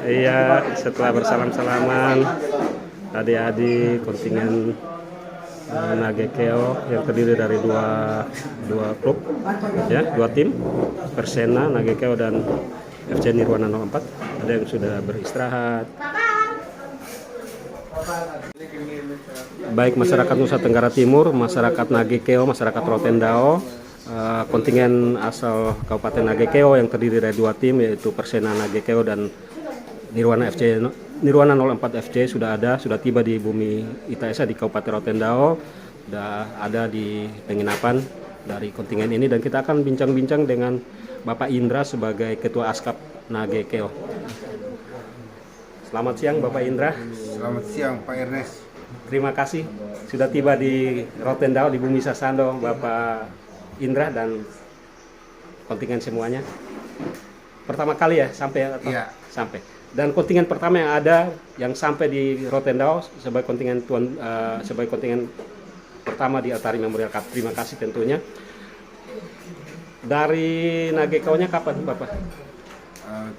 Iya, setelah bersalam-salaman, adik-adik kontingen Nagekeo yang terdiri dari dua klub, ya, dua tim, Persena, Nagekeo dan FC Nirwana 04. Ada yang sudah beristirahat. Baik masyarakat Nusa Tenggara Timur, masyarakat Nagekeo, masyarakat Rotendao, kontingen asal Kabupaten Nagekeo yang terdiri dari dua tim yaitu Persena Nagekeo dan Nirwana 04 FC sudah tiba di bumi Itaesa di Kabupaten Rotendao, sudah ada di penginapan dari kontingen ini, dan kita akan bincang-bincang dengan Bapak Indra sebagai Ketua Askap Nagekeo. Selamat siang Bapak Indra. Selamat siang Pak Ernest. Terima kasih sudah tiba di Rotendao di bumi Sasando, Bapak Indra dan kontingen semuanya. Pertama kali ya sampai atau? Iya. Sampai. Dan kontingen pertama yang ada yang sampai di Rotendao sebagai kontingen pertama di Atari Memorial Cup. Terima kasih tentunya. Dari Nagekeo-nya kapan Bapak?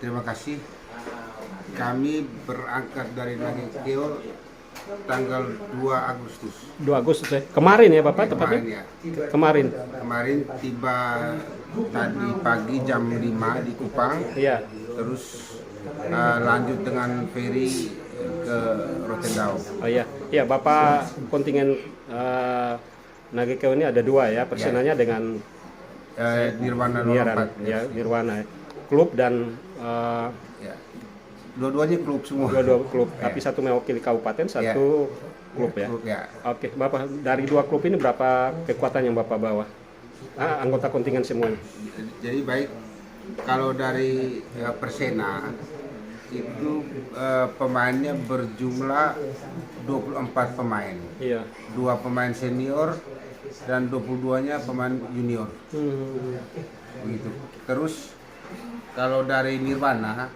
Terima kasih. Kami berangkat dari Nagekeo tanggal 2 Agustus. 2 Agustus ya? Kemarin ya Bapak tepatnya? Ya. Kemarin Tiba tadi pagi jam 5 di Kupang. Iya. Terus lanjut dengan ferry ke Rotendao. Oh iya, iya Bapak kontingen Nagekeo ini ada dua ya, Persenanya dengan Nirwana 04. ya, Nirwana klub dan Ya. Dua-duanya klub semua. dua klub, tapi satu mewakili kabupaten, satu klub ya. Klub, ya. Oke, Bapak dari dua klub ini berapa kekuatan yang Bapak bawa? Anggota kontingen semuanya. Jadi baik, kalau dari Persena itu pemainnya berjumlah 24 pemain. Iya. 2 pemain senior dan 22-nya pemain junior. Begitu. Terus kalau dari Nirwana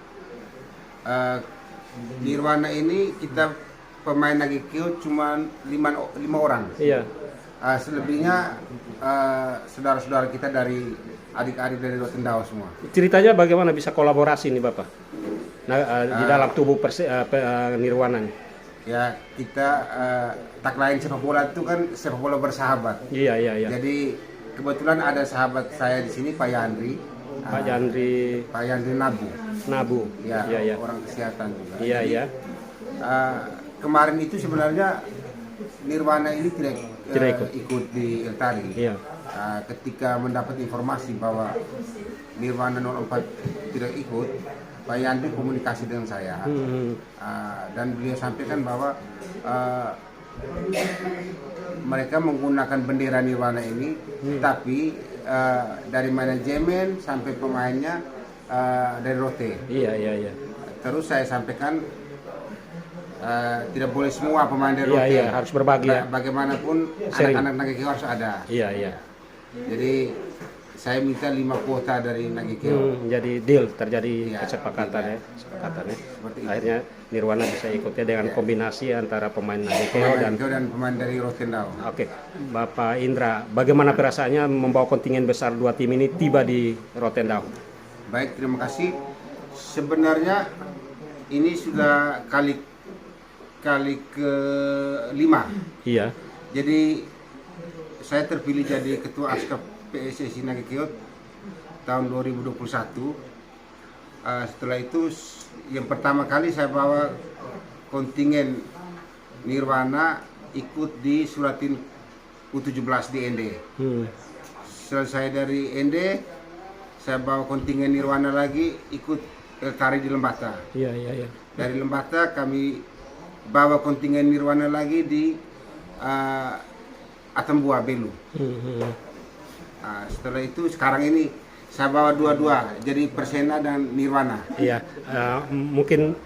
ini kita pemain Nagekeo cuma 5 orang. Iya. Selebihnya saudara-saudara kita dari adik-adik dari Rotendao semua. Ceritanya bagaimana bisa kolaborasi nih Bapak? Di dalam tubuh Nirwana nih. Ya, kita tak lain sepak bola itu kan sepak bola bersahabat. Iya. Jadi kebetulan ada sahabat saya di sini, Pak Yandri. Pak Yandri Nabu. Ya, Iya. orang kesehatan juga. Iya, Jadi, iya. Kemarin itu sebenarnya Nirwana ini tidak ikut di Eltari. Iya. Ketika mendapat informasi bahwa Nirwana 04 tidak ikut, Pak Yandri komunikasi dengan saya. Dan beliau sampaikan bahwa mereka menggunakan bendera Nirwana ini, tapi dari manajemen sampai pemainnya dari Rote. Iya. Terus saya sampaikan tidak boleh semua pemain dari Rote. Iya, harus berbagi ya. Bagaimanapun Sharing. anak-anak Nagekeo harus ada. Iya. Jadi saya minta 5 kuota dari Nagekeo. Jadi terjadi kesepakatan ya. Akhirnya Nirwana bisa ikutnya dengan kombinasi antara pemain Nagekeo dan pemain dari Rotendao. Oke, Bapak Indra, bagaimana perasaannya membawa kontingen besar dua tim ini tiba di Rotendao? Baik, terima kasih. Sebenarnya ini sudah kali ke-5. Iya. Jadi saya terpilih jadi Ketua Askap PSSI Nagekeo tahun 2021. Setelah itu yang pertama kali saya bawa kontingen Nirwana ikut di Suratin U17 di ND. Selesai dari ND, saya bawa kontingen Nirwana lagi ikut Eltari di Lembata. Iya. Dari Lembata kami bawa kontingen Nirwana lagi di Atambua Belu. Setelah itu sekarang ini saya bawa dua-dua, jadi Persena dan Nirwana. Iya, mungkin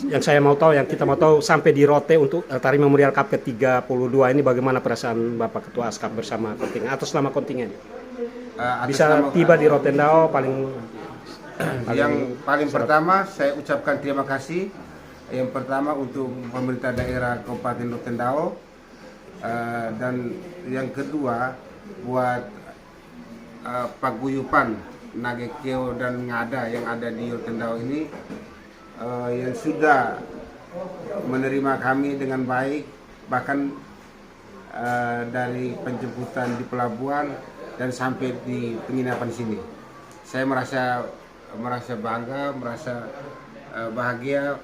yang kita mau tahu sampai di Rote untuk Atari Memorial Cup ke-32 ini bagaimana perasaan Bapak Ketua Askap bersama kontingen atau selama kontingen? Bisa tiba di Rotendao yang paling pertama saya ucapkan terima kasih. Yang pertama untuk pemerintah daerah Kabupaten Rotendao, dan yang kedua buat paguyuban Nagekeo dan Ngada yang ada di Rotendao ini, yang sudah menerima kami dengan baik, bahkan dari penjemputan di pelabuhan dan sampai di penginapan sini. Saya merasa bangga, merasa bahagia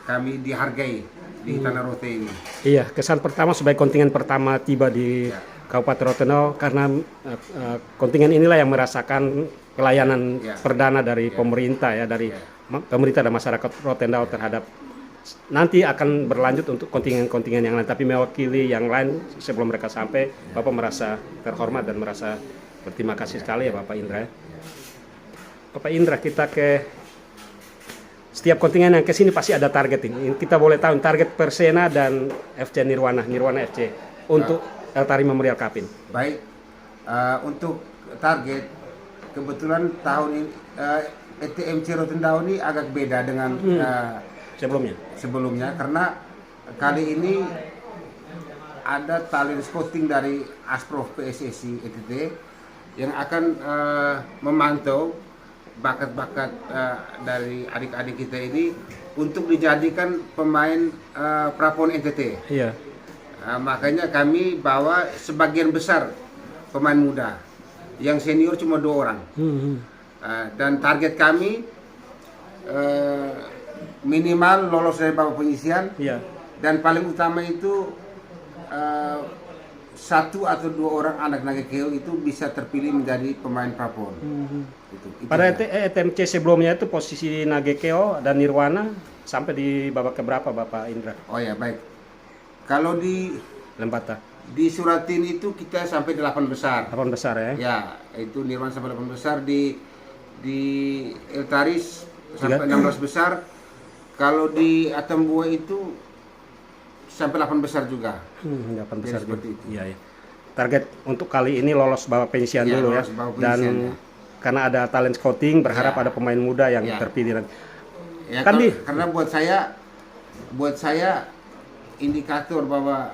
kami dihargai di Tanah Rote ini. Iya, kesan pertama sebagai kontingen pertama tiba di Kabupaten Rotendao karena kontingen inilah yang merasakan pelayanan perdana dari pemerintah ya, dari pemerintah dan masyarakat Rotendao terhadap. Nanti akan berlanjut untuk kontingen-kontingen yang lain, tapi mewakili yang lain sebelum mereka sampai, Bapak merasa terhormat dan merasa berterima kasih sekali ya Bapak Indra. Bapak Indra, kita ke setiap kontingen yang ke sini pasti ada target ini. Kita boleh tahu target Persena dan FC Nirwana FC untuk Eltari Memorial Cup ini. Baik, untuk target kebetulan tahun ini ETMC Rotendao ini agak beda dengan sebelumnya karena kali ini ada talent scouting dari Asprof PSSI ETT yang akan memantau bakat-bakat dari adik-adik kita ini untuk dijadikan pemain Prapon NTT. Iya. Makanya kami bawa sebagian besar pemain muda, yang senior cuma 2 orang. Dan target kami minimal lolos dari babak penyisian. Iya. Dan paling utama itu 1 atau 2 orang anak Nagekeo itu bisa terpilih menjadi pemain Prapon. Itu Pada ETMC sebelumnya itu posisi Nagekeo dan Nirwana sampai di babak keberapa Bapak Indra? Oh ya, baik. Kalau di Lembata. Di Suratin itu kita sampai 8 besar. 8 besar ya? Ya, itu Nirwana sampai 8 besar. Di Eltaris sampai 16 besar. Kalau di Atambua itu sampai 8 besar juga. 8 besar juga. Itu. Iya, ya. Target untuk kali ini lolos babak penyisian dulu ya. Dan karena ada talent scouting, berharap ada pemain muda yang terpilih. Ya, karena buat saya indikator bahwa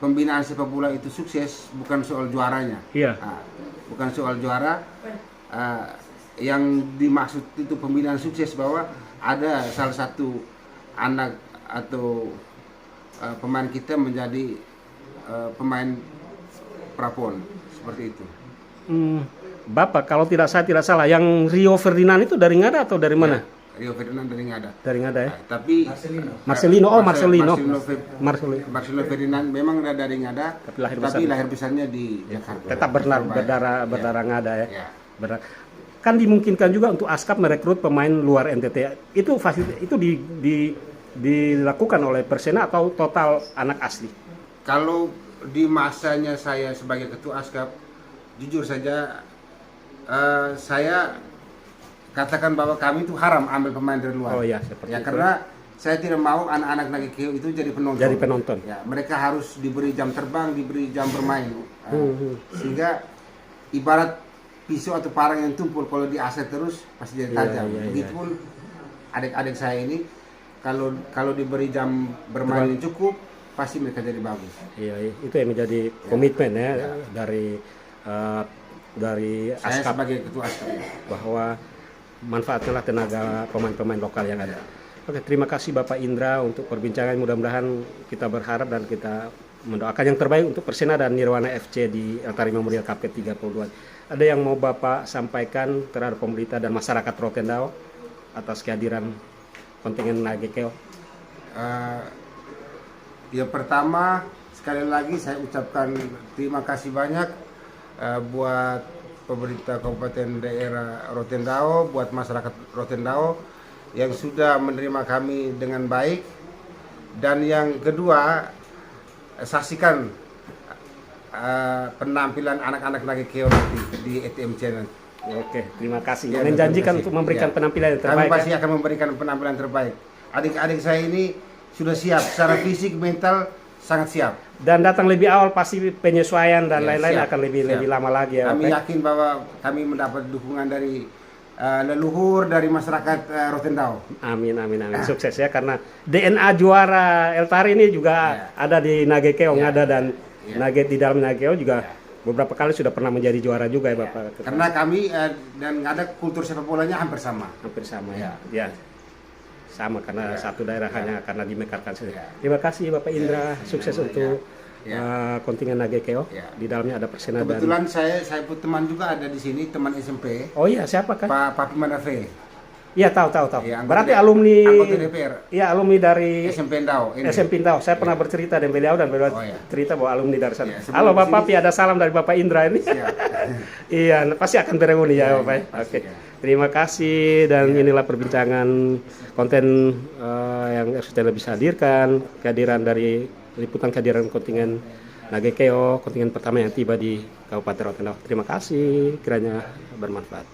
pembinaan sepak bola itu sukses bukan soal juaranya. Iya. Bukan soal juara. Yang dimaksud itu pembinaan sukses bahwa ada salah satu anak atau pemain kita menjadi pemain Prapon seperti itu. Bapak, kalau tidak salah, yang Rio Ferdinand itu dari Ngada atau dari mana? Rio Ferdinand dari Ngada. Dari Ngada ya? Tapi Marcelino Ferdinand memang dari Ngada, tapi lahir besarnya di Jakarta. Tetap berdarah Ngada ya. Kan dimungkinkan juga untuk ASKAP merekrut pemain luar NTT. Itu dilakukan oleh Persena atau total anak asli? Kalau di masanya saya sebagai ketua ASKAP, jujur saja saya katakan bahwa kami itu haram ambil pemain dari luar. Oh ya, seperti itu. Karena saya tidak mau anak-anak Nagekeo itu jadi penonton. Ya, mereka harus diberi jam terbang, diberi jam bermain. Sehingga ibarat pisau atau parang yang tumpul, kalau diasah terus pasti jadi tajam. Begitupun adik-adik saya ini kalau diberi jam bermain yang cukup, pasti mereka jadi bagus. Iya, itu yang menjadi komitmen dari saya ASKAP sebagai ketua ASKAP bahwa manfaatkanlah tenaga pemain-pemain lokal yang ada. Oke, terima kasih Bapak Indra untuk perbincangan. Mudah-mudahan kita berharap dan kita mendoakan yang terbaik untuk Persena dan Nirwana FC di Eltari Memorial Cup 32. Ada yang mau Bapak sampaikan terhadap pemerintah dan masyarakat Rotendao atas kehadiran kontingen Nagekeo? Yang pertama, sekali lagi saya ucapkan terima kasih banyak buat pemerintah Kabupaten Daerah Rotendao, buat masyarakat Rotendao yang sudah menerima kami dengan baik. Dan yang kedua, saksikan penampilan anak-anak Nagekeo nanti di ATM Channel. Oke, terima kasih. Menjanjikan untuk memberikan penampilan yang terbaik. Kami pasti akan memberikan penampilan terbaik. Adik-adik saya ini sudah siap secara fisik, mental, sangat siap. Dan datang lebih awal pasti penyesuaian dan lain-lain akan lebih lama lagi ya. Kami yakin bahwa kami mendapat dukungan dari leluhur, dari masyarakat Rotendao. Amin. Sukses ya, karena DNA juara Eltari ini juga ada di Nagekeo, Ngada dan Nugget di dalam Nagekeo juga beberapa kali sudah pernah menjadi juara juga ya Bapak. Karena kami dan Ngada kultur sepak bolanya hampir sama. Ya. sama karena satu daerah hanya karena dimekarkan saja. Terima kasih Bapak Indra, sukses untuk kontingen Nagekeo. Di dalamnya ada Persena dan Kebetulan saya pun teman juga ada di sini, teman SMP. oh iya, siapa kan? Pak Papi Manafe. Iya, tahu. Iya, Berarti alumni anggota DPR. Iya, alumni dari SMP Ndau. ini. SMP Pintau. Saya pernah bercerita dan beliau iya. cerita bahwa alumni dari sana. Iya, sebelum Halo Bapak di Papi, ada salam dari Bapak Indra ini. Siap. Iya, pasti akan bereuni ya, Iya, Bapak. iya, pasti, Oke. ya. Terima kasih dan inilah perbincangan konten yang RCTI bisa hadirkan, kehadiran kontingen Nagekeo, kontingen pertama yang tiba di Kabupaten Rotendao. Terima kasih, kiranya bermanfaat.